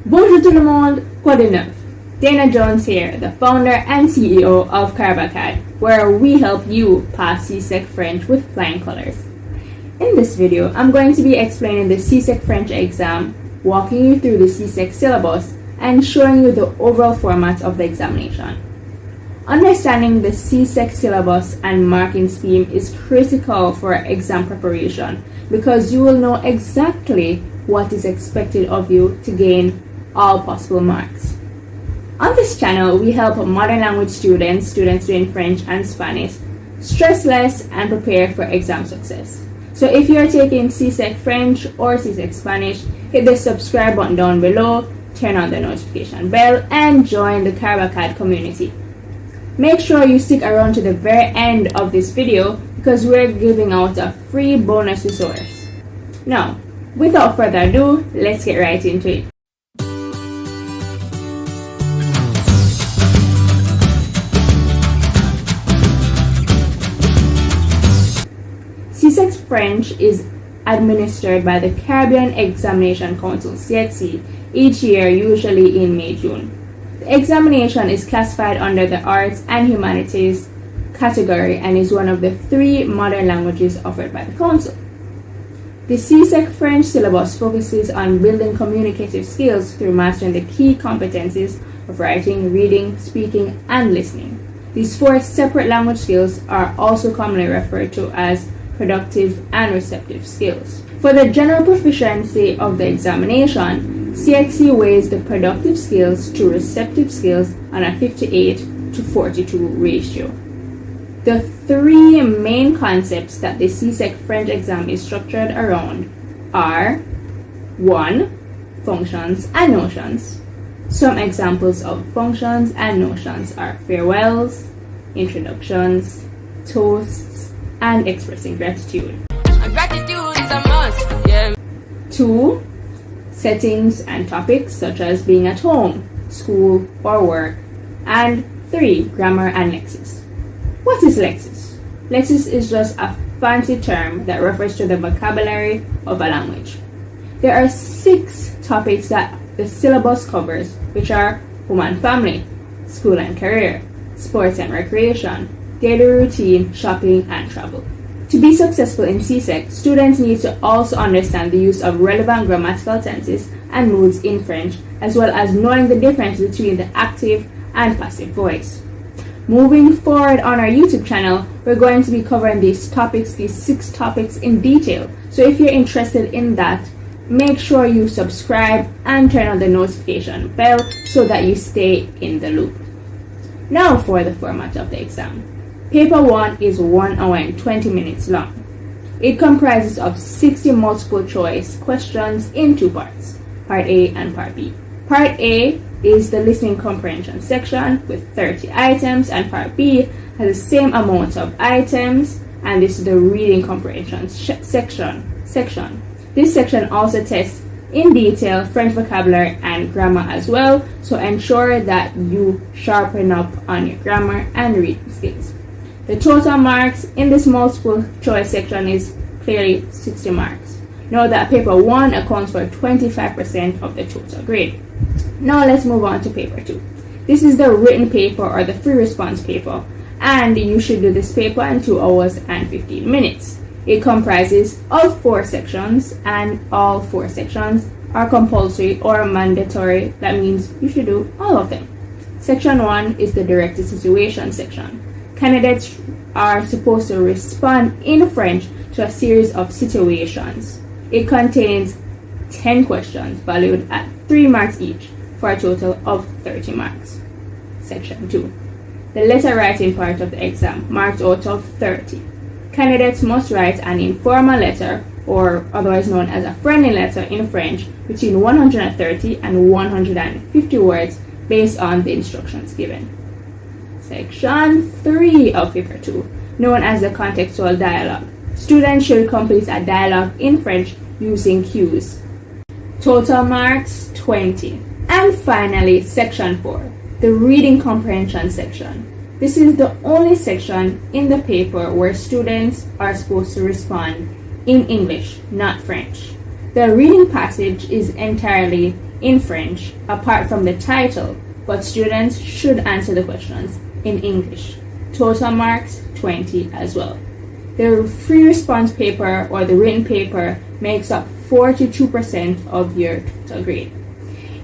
Bonjour tout le monde, quoi de neuf? Dana Jones here, the founder and CEO of Carbacad, where we help you pass CSEC French with flying colors. In this video, I'm going to be explaining the CSEC French exam, walking you through the CSEC syllabus, and showing you the overall format of the examination. Understanding the CSEC syllabus and marking scheme is critical for exam preparation because you will know exactly what is expected of you to gain all possible marks. On this channel, we help modern language students doing French and Spanish, stress less and prepare for exam success. So if you're taking CSEC French or CSEC Spanish, hit the subscribe button down below, turn on the notification bell, and join the Carbacad community. Make sure you stick around to the very end of this video because we're giving out a free bonus resource. Now, without further ado, let's get right into it. CSEC French is administered by the Caribbean Examination Council, CXC, each year, usually in May-June. The examination is classified under the Arts and Humanities category and is one of the 3 modern languages offered by the Council. The CSEC French syllabus focuses on building communicative skills through mastering the key competencies of writing, reading, speaking, and listening. These 4 separate language skills are also commonly referred to as productive and receptive skills. For the general proficiency of the examination, CXC weighs the productive skills to receptive skills on a 58:42 ratio. The 3 main concepts that the CSEC French exam is structured around are 1. Functions and notions. Some examples of functions and notions are farewells, introductions, toasts, and expressing gratitude. Gratitude is a must. Yeah. 2. Settings and topics such as being at home, school, or work. And 3. Grammar and lexis. What is lexis? Lexis is just a fancy term that refers to the vocabulary of a language. There are 6 topics that the syllabus covers, which are home and family, school and career, sports and recreation, daily routine, shopping, and travel. To be successful in CSEC, students need to also understand the use of relevant grammatical tenses and moods in French, as well as knowing the difference between the active and passive voice. Moving forward on our YouTube channel, we're going to be covering these 6 topics in detail. So if you're interested in that, make sure you subscribe and turn on the notification bell so that you stay in the loop. Now for the format of the exam. Paper 1 is 1 hour and 20 minutes long. It comprises of 60 multiple choice questions in 2 parts, Part A and Part B. Part A is the listening comprehension section with 30 items, and Part B has the same amount of items, and this is the reading comprehension section. This section also tests in detail French vocabulary and grammar as well, so ensure that you sharpen up on your grammar and reading skills. The total marks in this multiple choice section is clearly 60 marks. Know that paper 1 accounts for 25% of the total grade. Now let's move on to paper 2. This is the written paper or the free response paper, and you should do this paper in 2 hours and 15 minutes. It comprises all 4 sections, and all 4 sections are compulsory or mandatory. That means you should do all of them. Section 1 is the directed situation section. Candidates are supposed to respond in French to a series of situations. It contains 10 questions valued at 3 marks each for a total of 30 marks. Section 2. The letter writing part of the exam, marked out of 30. Candidates must write an informal letter, or otherwise known as a friendly letter in French, between 130 and 150 words based on the instructions given. Section 3 of paper 2, known as the contextual dialogue. Students should complete a dialogue in French using cues. Total marks 20. And finally, section 4, the reading comprehension section. This is the only section in the paper where students are supposed to respond in English, not French. The reading passage is entirely in French apart from the title, but students should answer the questions in English. Total marks 20 as well. The free response paper or the written paper makes up 42% of your total grade.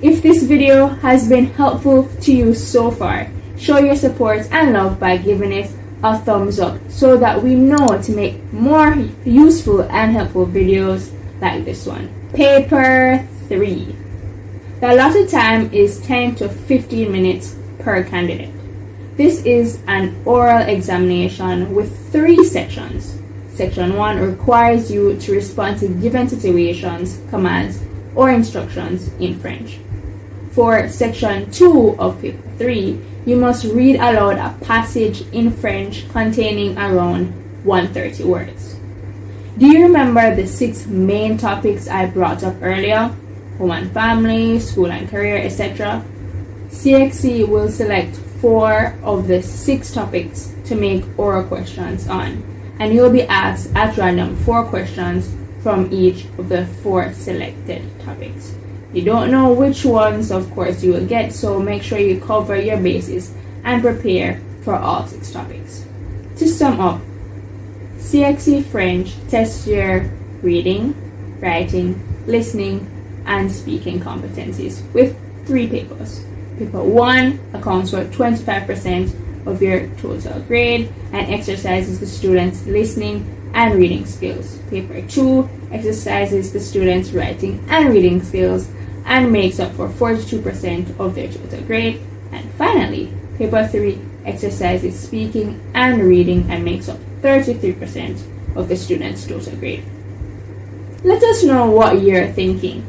If this video has been helpful to you so far, show your support and love by giving it a thumbs up so that we know to make more useful and helpful videos like this one. Paper 3. The allotted time is 10 to 15 minutes per candidate. This is an oral examination with 3 sections. Section 1 requires you to respond to given situations, commands, or instructions in French. For Section 2 of Paper 3, you must read aloud a passage in French containing around 130 words. Do you remember the 6 main topics I brought up earlier? Home and family, school and career, etc. CXC will select 4 of the 6 topics to make oral questions on, and you'll be asked at random 4 questions from each of the 4 selected topics. You don't know which ones, of course, you will get, so make sure you cover your bases and prepare for all 6 topics. To sum up, CXC French tests your reading, writing, listening, and speaking competencies with 3 papers. Paper 1 accounts for 25% of your total grade and exercises the students' listening and reading skills. Paper 2 exercises the students' writing and reading skills and makes up for 42% of their total grade. And finally, Paper 3 exercises speaking and reading and makes up 33% of the students' total grade. Let us know what you're thinking.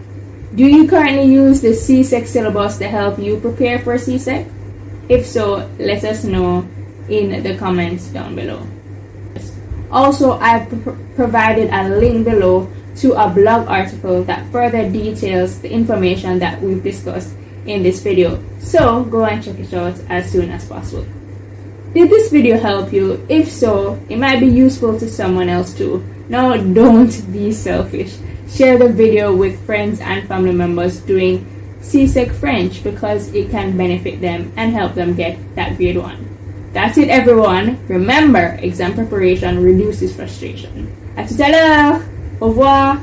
Do you currently use the CSEC syllabus to help you prepare for CSEC? If so, let us know in the comments down below. Also, I've provided a link below to a blog article that further details the information that we've discussed in this video. So go and check it out as soon as possible. Did this video help you? If so, it might be useful to someone else too. Now don't be selfish. Share the video with friends and family members doing CSEC French because it can benefit them and help them get that grade 1. That's it, everyone. Remember, exam preparation reduces frustration. À tout à l'heure. Au revoir.